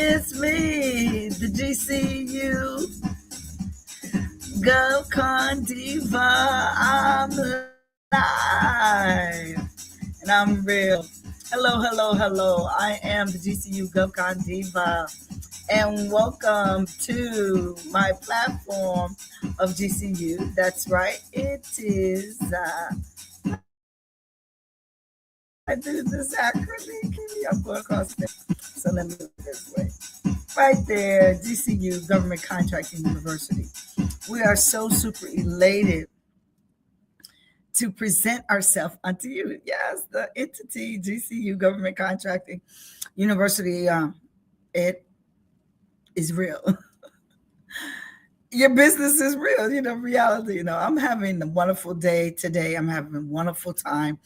It's me, the GCU GovCon Diva. I'm live and I'm real. Hello, hello, hello. I am the GCU GovCon Diva and welcome to my platform of GCU. That's right, it is. I do this acronym. I'm going across there. So let me do it this way. Right there, GCU Government Contracting University. We are so super elated to present ourselves unto you. Yes, the entity GCU Government Contracting University. It is real. Your business is real. Reality. I'm having a wonderful day today. I'm having a wonderful time.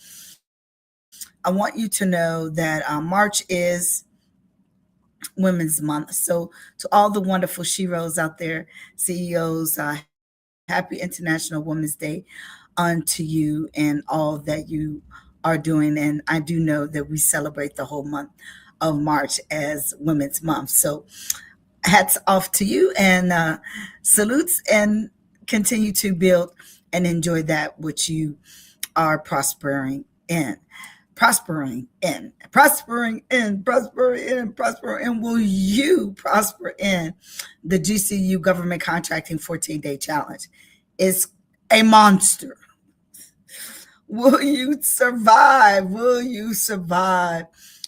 I want you to know that March is Women's Month. So to all the wonderful sheroes out there, CEOs, happy International Women's Day unto you and all that you are doing. And I do know that we celebrate the whole month of March as Women's Month. So hats off to you and salutes, and continue to build and enjoy that which you are prospering in. Prospering in, prospering in, prospering in, prospering in. Will you prosper in the GCU Government Contracting 14-Day Challenge? It's a monster. Will you survive? Will you survive?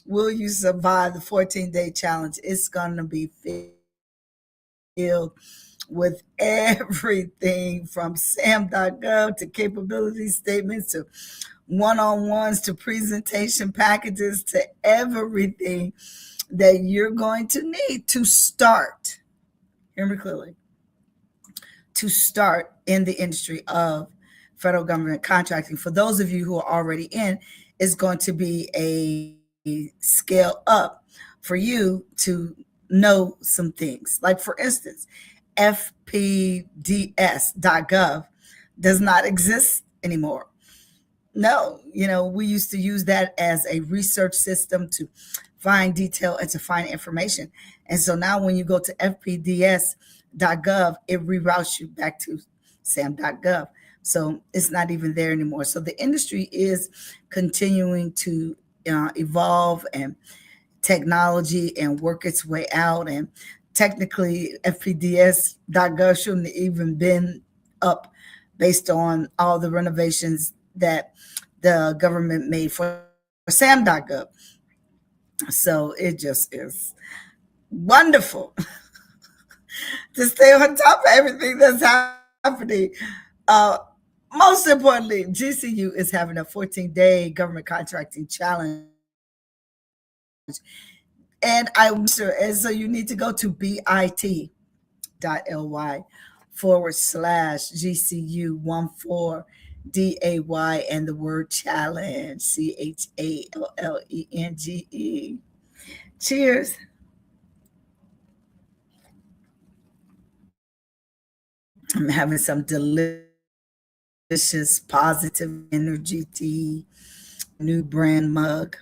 Will you survive the 14-day challenge? It's going to be filled with everything from SAM.gov to capability statements to one-on-ones to presentation packages to everything that you're going to need to start. Hear me clearly. To start in the industry of federal government contracting. For those of you who are already in, it's going to be a scale up for you to know some things. Like, for instance, fpds.gov does not exist anymore. No, we used to use that as a research system to find detail and to find information. And so now when you go to fpds.gov, it reroutes you back to sam.gov. So it's not even there anymore. So the industry is continuing to evolve, and technology and work its way out. And technically, fpds.gov shouldn't have even been up based on all the renovations that the government made for sam.gov. So it just is wonderful to stay on top of everything that's happening. Uh, Most importantly, GCU is having a 14-day government contracting challenge. And so you need to go to bit.ly /GCU14DAY and the word challenge, CHALLENGE. Cheers. I'm having some delicious positive energy tea, new brand mug.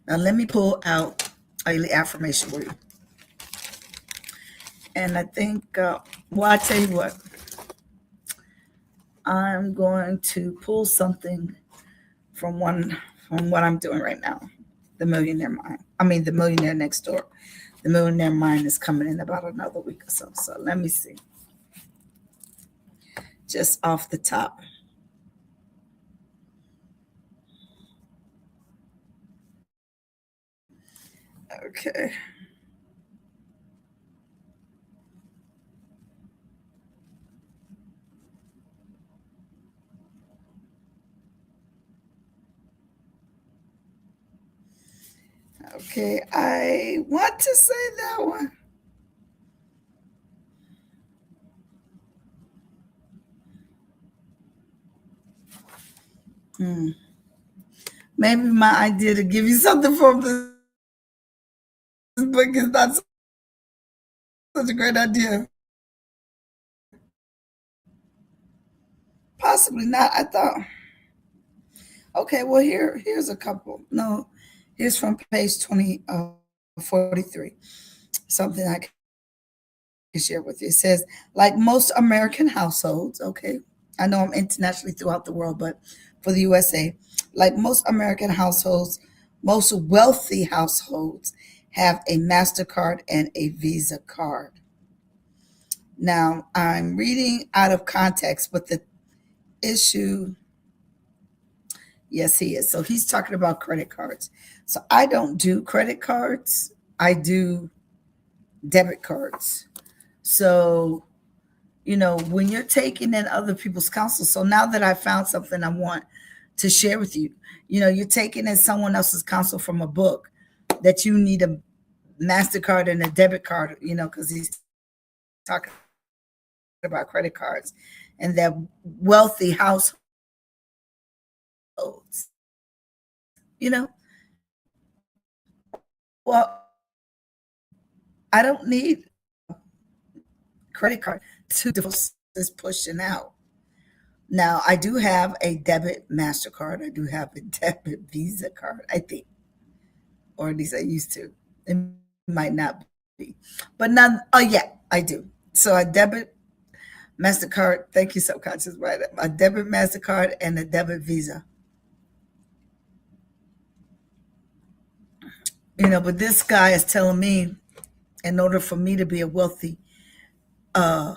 Now let me pull out a affirmation for you. And I think, I tell you what, I'm going to pull something from what I'm doing right now. The Millionaire Mind. The Millionaire Next Door. The Millionaire Mind is coming in about another week or so. So let me see. Just off the top. Okay. Okay, I want to say that one. Maybe my idea to give you something from this book is not such a great idea. Possibly not. I thought Okay, well here's a couple. No, here's from page 43. Something I can share with you. It says, like most American households, okay, I know I'm internationally throughout the world, but for the USA, like most American households, most wealthy households have a MasterCard and a Visa card. Now, I'm reading out of context, but the issue, yes, he is. So he's talking about credit cards. So I don't do credit cards, I do debit cards. So, when you're taking in other people's counsel, so now that I found something I want to share with you, you're taking in someone else's counsel from a book that you need a MasterCard and a debit card, because he's talking about credit cards and that wealthy households, you know, well, I don't need credit card to divorce is pushing out. Now, I do have a debit MasterCard. I do have a debit Visa card, I think, or at least I used to. It might not be. But none, oh, yeah, I do. So a debit MasterCard, thank you, subconscious, right? A debit MasterCard and a debit Visa. But this guy is telling me in order for me to be a wealthy uh,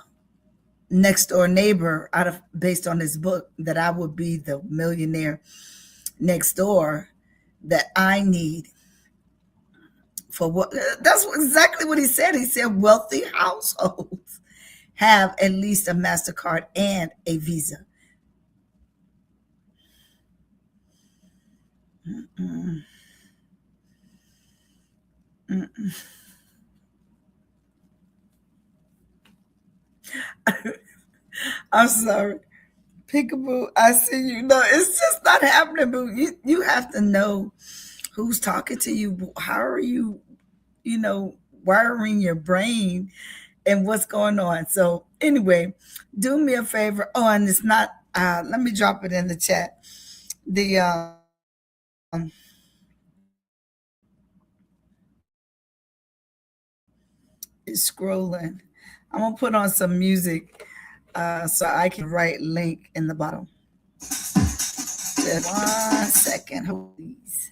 next door neighbor out of based on this book that I would be the millionaire next door that I need for what that's exactly what he said. He said wealthy households have at least a MasterCard and a Visa. Mm, mm. I'm sorry. Peekaboo, I see you. No, it's just not happening, boo. You have to know who's talking to you. How are you, wiring your brain and what's going on. So anyway, do me a favor. Oh, and it's not. Let me drop it in the chat. The it's scrolling. I'm gonna put on some music so I can write link in the bottom. Just 1 second, please.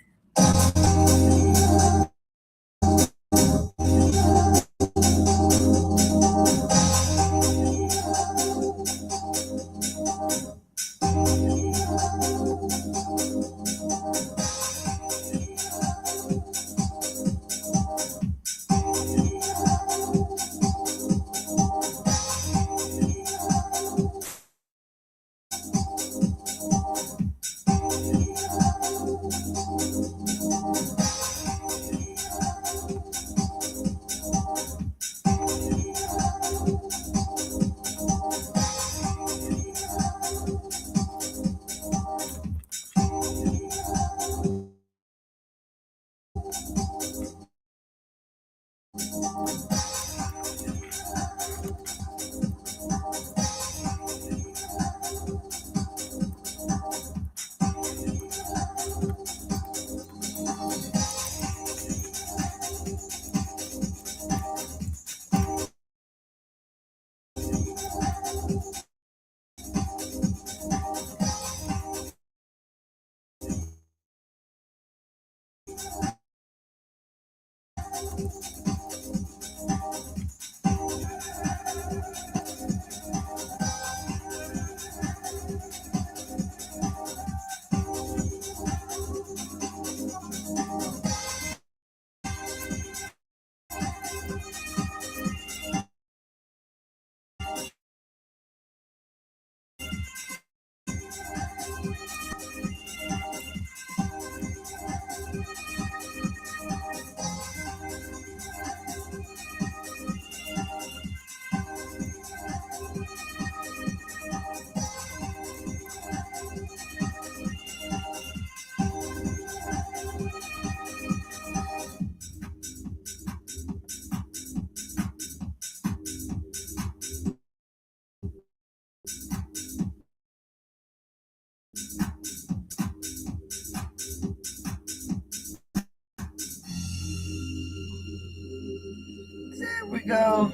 go.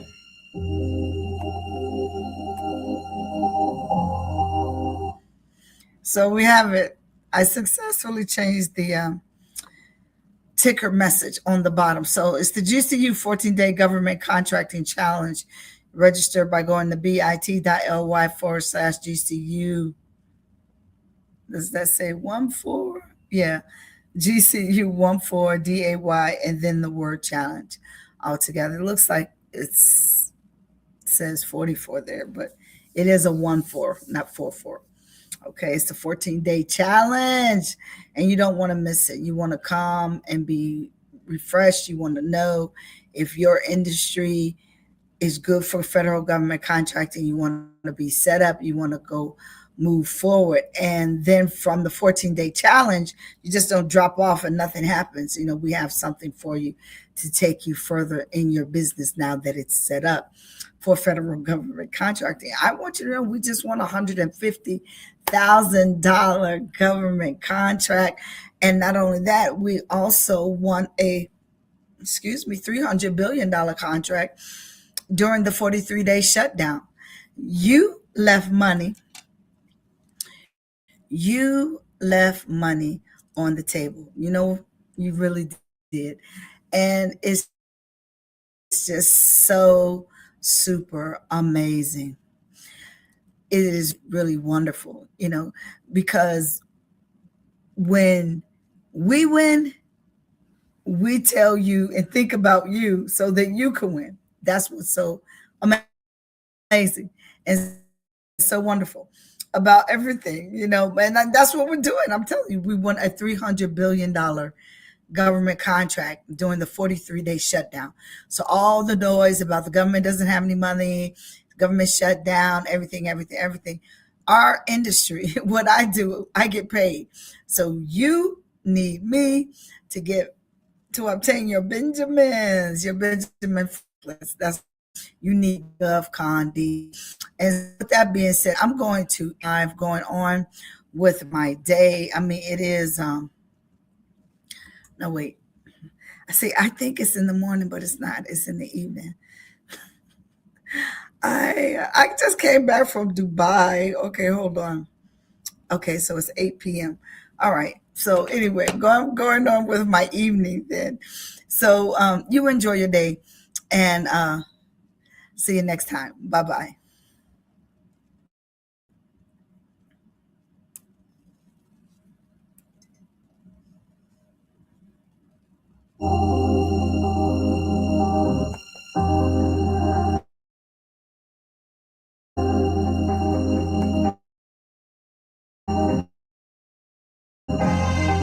So we have it. I successfully changed the ticker message on the bottom. So it's the GCU 14-day government contracting challenge. Register by going to bit.ly/GCU. Does that say 14? Yeah. GCU 14 DAY and then the word challenge altogether. It looks like it says 44 there, but it is a 14, not 44. Okay, it's the 14-day challenge, and you don't want to miss it. You want to come and be refreshed. You want to know if your industry is good for federal government contracting. You want to be set up. You want to go move forward. And then from the 14-day challenge, you just don't drop off and nothing happens. You know, we have something for you to take you further in your business now that it's set up for federal government contracting. I want you to know we just won $150,000 government contract. And not only that, we also won a $300 billion contract during the 43-day shutdown. You left money on the table. You know, you really did. And it's just so super amazing. It is really wonderful, you know, because when we win, we tell you and think about you so that you can win. That's what's so amazing and so wonderful about everything, you know, and that's what we're doing. I'm telling you, we won a $300 billion government contract during the 43-day shutdown. So all the noise about the government doesn't have any money, the government shut down, everything. Our industry, what I do, I get paid. So you need me to obtain your Benjamin Franklins. That's you need GovCon D. And with that being said, I'm going on with my day. I mean, it is no wait. I think it's in the morning, but it's not. It's in the evening. I just came back from Dubai. Okay, hold on. Okay, so it's 8 p.m. All right. So anyway, going on with my evening then. So you enjoy your day and see you next time. Bye-bye.